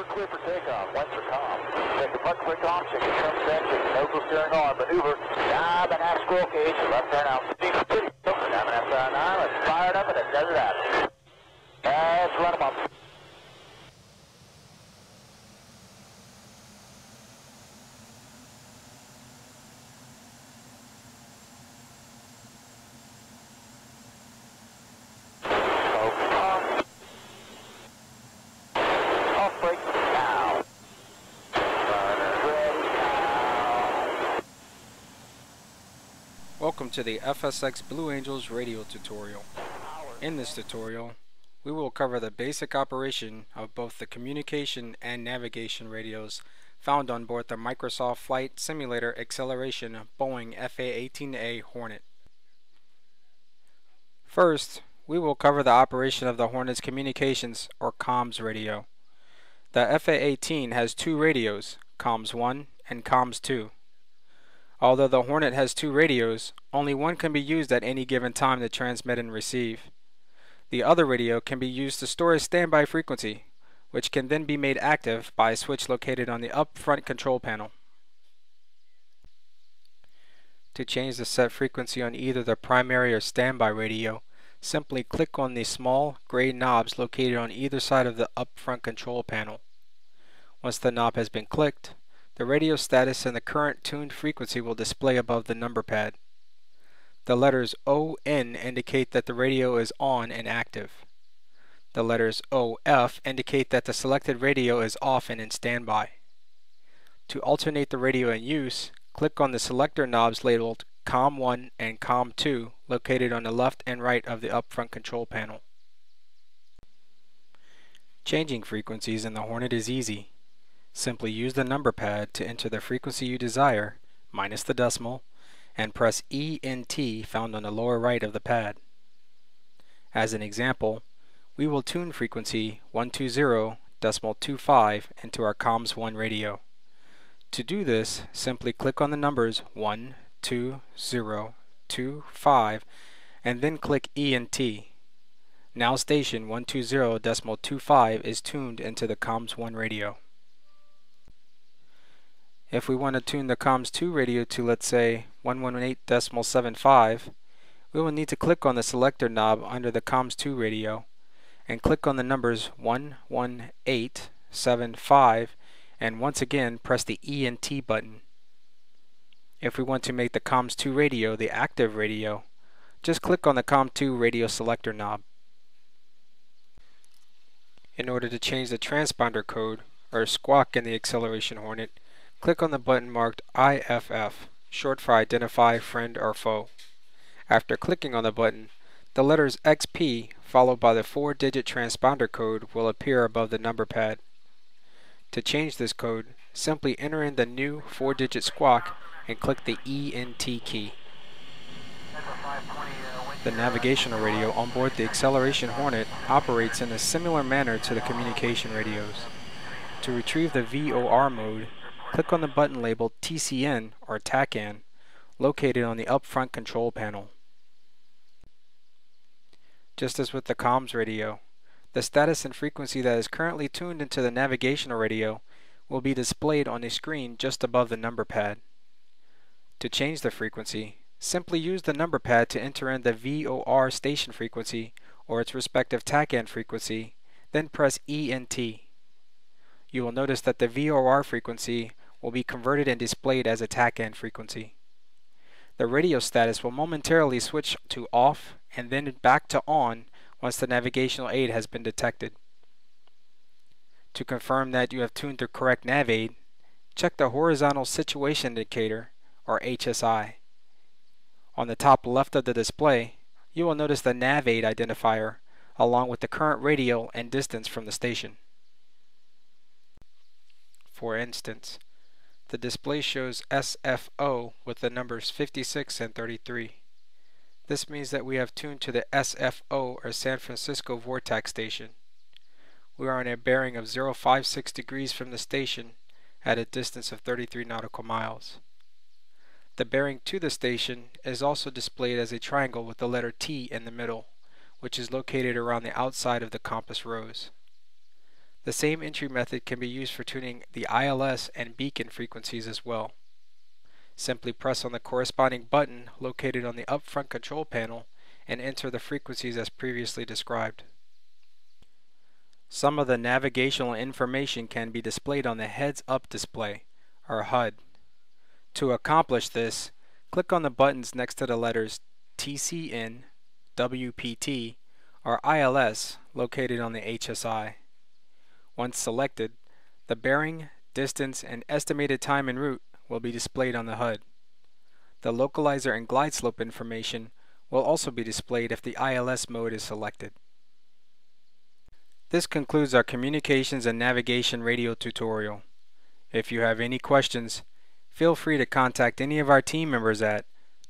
we're clear for takeoff. Lights are calm. Take the button for calm, check your trim set, check your nose steering on, maneuver, dive and half squirrel cage, left turn out, speed, dive and half turn on, let's fire it up and it does it out. Let's run them up. Welcome to the FSX Blue Angels radio tutorial. In this tutorial, we will cover the basic operation of both the communication and navigation radios found on board the Microsoft Flight Simulator Acceleration Boeing FA-18A Hornet. First, we will cover the operation of the Hornet's communications or comms radio. The FA-18 has two radios, comms 1 and comms 2. Although the Hornet has two radios, only one can be used at any given time to transmit and receive. The other radio can be used to store a standby frequency, which can then be made active by a switch located on the up front control panel. To change the set frequency on either the primary or standby radio, simply click on the small gray knobs located on either side of the up front control panel. Once the knob has been clicked, the radio status and the current tuned frequency will display above the number pad. The letters ON indicate that the radio is on and active. The letters OF indicate that the selected radio is off and in standby. To alternate the radio in use, click on the selector knobs labeled COM1 and COM2 located on the left and right of the upfront control panel. Changing frequencies in the Hornet is easy. Simply use the number pad to enter the frequency you desire, minus the decimal, and press ENT found on the lower right of the pad. As an example, we will tune frequency 120.25 into our comms 1 radio. To do this, simply click on the numbers 120.25 and then click ENT. Now station 120.25 is tuned into the comms 1 radio. If we want to tune the comms 2 radio to, let's say, 118.75, we will need to click on the selector knob under the comms 2 radio and click on the numbers 118.75 and once again press the ENT button. If we want to make the comms 2 radio the active radio, just click on the COM 2 radio selector knob. In order to change the transponder code, or squawk in the Acceleration Hornet, click on the button marked IFF, short for Identify Friend or Foe. After clicking on the button, the letters XP followed by the 4-digit transponder code will appear above the number pad. To change this code, simply enter in the new 4-digit squawk and click the ENT key. The navigational radio on board the Acceleration Hornet operates in a similar manner to the communication radios. To retrieve the VOR mode, click on the button labeled TCN or TACAN located on the upfront control panel. Just as with the comms radio, the status and frequency that is currently tuned into the navigational radio will be displayed on a screen just above the number pad. To change the frequency, simply use the number pad to enter in the VOR station frequency or its respective TACAN frequency, then press ENT. You will notice that the VOR frequency will be converted and displayed as a TACAN frequency. The radio status will momentarily switch to off and then back to on once the navigational aid has been detected. To confirm that you have tuned the correct nav aid, check the Horizontal Situation Indicator or HSI. On the top left of the display, you will notice the nav aid identifier along with the current radio and distance from the station. For instance, the display shows SFO with the numbers 56 and 33. This means that we have tuned to the SFO or San Francisco Vortex station. We are on a bearing of 056 degrees from the station at a distance of 33 nautical miles. The bearing to the station is also displayed as a triangle with the letter T in the middle, which is located around the outside of the compass rose. The same entry method can be used for tuning the ILS and beacon frequencies as well. Simply press on the corresponding button located on the upfront control panel and enter the frequencies as previously described. Some of the navigational information can be displayed on the heads-up display, or HUD. To accomplish this, click on the buttons next to the letters TCN, WPT, or ILS located on the HSI. Once selected, the bearing, distance, and estimated time en route will be displayed on the HUD. The localizer and glide slope information will also be displayed if the ILS mode is selected. This concludes our communications and navigation radio tutorial. If you have any questions, feel free to contact any of our team members at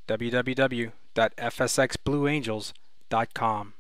www.fsxblueangels.com.